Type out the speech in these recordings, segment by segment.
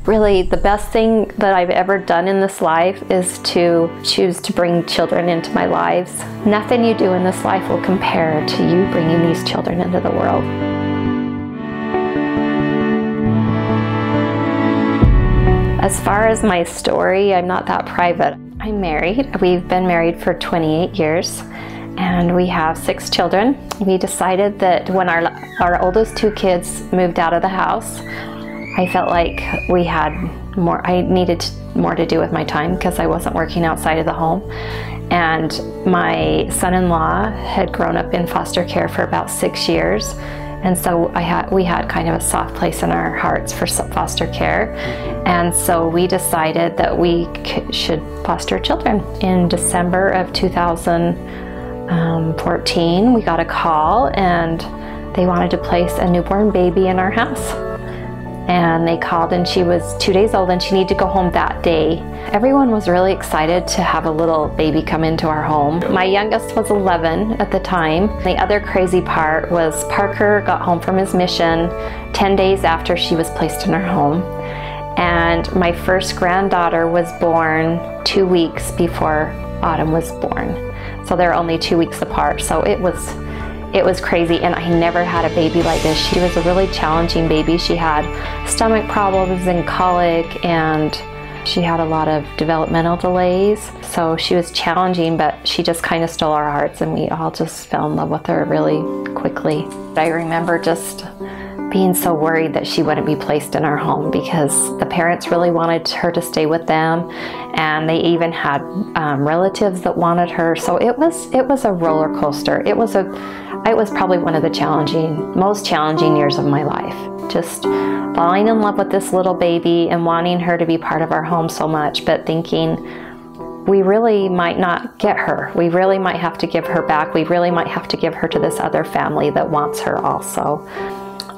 Really, the best thing that I've ever done in this life is to choose to bring children into my lives. Nothing you do in this life will compare to you bringing these children into the world. As far as my story, I'm not that private. I'm married. We've been married for 28 years and we have 6 children. We decided that when our oldest 2 kids moved out of the house, I felt like I needed more to do with my time because I wasn't working outside of the home. And my son-in-law had grown up in foster care for about 6 years. And so we had kind of a soft place in our hearts for foster care. And so we decided that we should foster children. In December of 2014, we got a call and they wanted to place a newborn baby in our house. And they called and she was 2 days old and she needed to go home that day. Everyone was really excited to have a little baby come into our home. My youngest was 11 at the time. The other crazy part was Parker got home from his mission 10 days after she was placed in our home. And my first granddaughter was born 2 weeks before Autumn was born. So they're only 2 weeks apart. So it was crazy, and I never had a baby like this. She was a really challenging baby. She had stomach problems and colic, and she had a lot of developmental delays. So she was challenging, but she just kind of stole our hearts, and we all just fell in love with her really quickly. I remember just being so worried that she wouldn't be placed in our home because the parents really wanted her to stay with them, and they even had relatives that wanted her. So it was a roller coaster. It was probably one of the most challenging years of my life. Just falling in love with this little baby and wanting her to be part of our home so much, but thinking we really might not get her. We really might have to give her back. We really might have to give her to this other family that wants her also.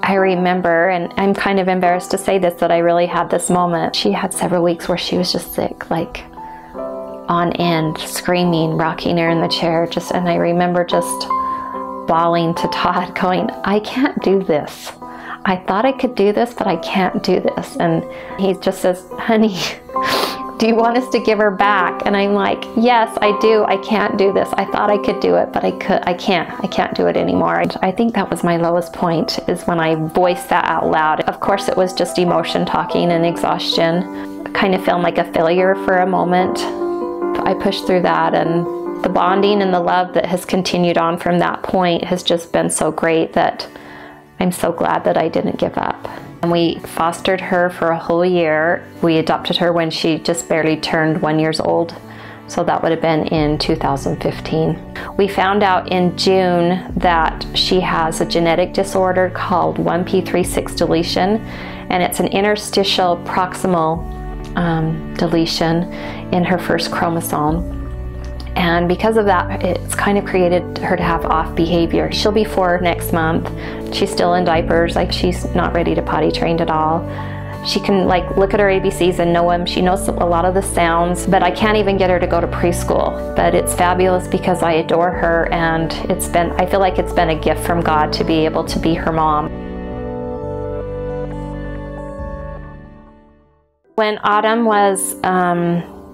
I remember, and I'm kind of embarrassed to say this, that I really had this moment. She had several weeks where she was just sick, like on end, screaming, rocking her in the chair. And I remember just bawling to Todd going, I can't do this. I thought I could do this, but I can't do this. And he just says, honey, do you want us to give her back? And I'm like, yes, I do. I can't do this. I thought I could do it, but I can't do it anymore. I think that was my lowest point, is when I voiced that out loud. Of course, it was just emotion talking and exhaustion. I kind of felt like a failure for a moment. I pushed through that, and the bonding and the love that has continued on from that point has just been so great that I'm so glad that I didn't give up. And we fostered her for a whole year. We adopted her when she just barely turned 1 year old. So that would have been in 2015. We found out in June that she has a genetic disorder called 1p36 deletion, and it's an interstitial proximal deletion in her first chromosome. And because of that, it's kind of created her to have off behavior. She'll be 4 next month. She's still in diapers, like she's not ready to potty trained at all. She can like look at her ABCs and know them. She knows a lot of the sounds, but I can't even get her to go to preschool. But it's fabulous because I adore her, and I feel like it's been a gift from God to be able to be her mom. When Autumn was,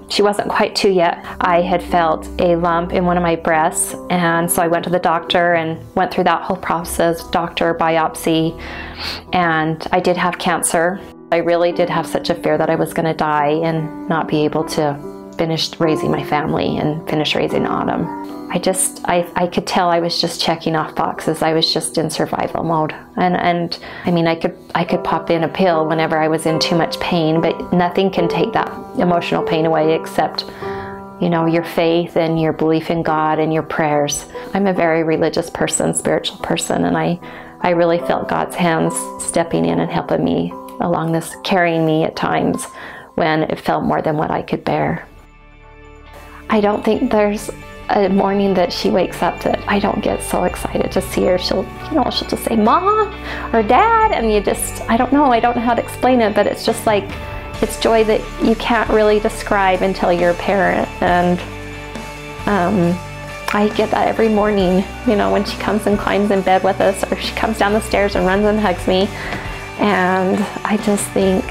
she wasn't quite 2 yet, I had felt a lump in one of my breasts, and so I went to the doctor and went through that whole process, doctor, biopsy, and I did have cancer. I really did have such a fear that I was going to die and not be able to finish raising my family and finish raising Autumn. I could tell I was just checking off boxes. I was just in survival mode. And I mean, I could pop in a pill whenever I was in too much pain, but nothing can take that emotional pain away except, you know, your faith and your belief in God and your prayers. I'm a very religious person, spiritual person, and I really felt God's hands stepping in and helping me along this, carrying me at times when it felt more than what I could bear. I don't think there's a morning that she wakes up that I don't get so excited to see her. She'll just say, Mom or Dad, and I don't know how to explain it, but it's just like, it's joy that you can't really describe until you're a parent. And I get that every morning, you know, when she comes and climbs in bed with us, or she comes down the stairs and runs and hugs me. And I just think,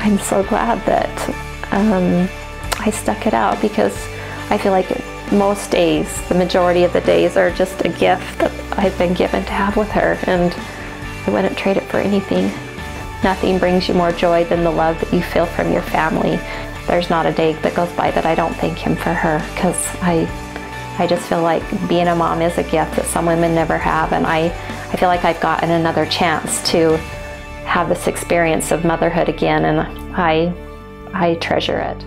I'm so glad that I stuck it out, because I feel like most days, the majority of the days, are just a gift that I've been given to have with her, and I wouldn't trade it for anything. Nothing brings you more joy than the love that you feel from your family. There's not a day that goes by that I don't thank him for her, because I just feel like being a mom is a gift that some women never have, and I feel like I've gotten another chance to have this experience of motherhood again, and I treasure it.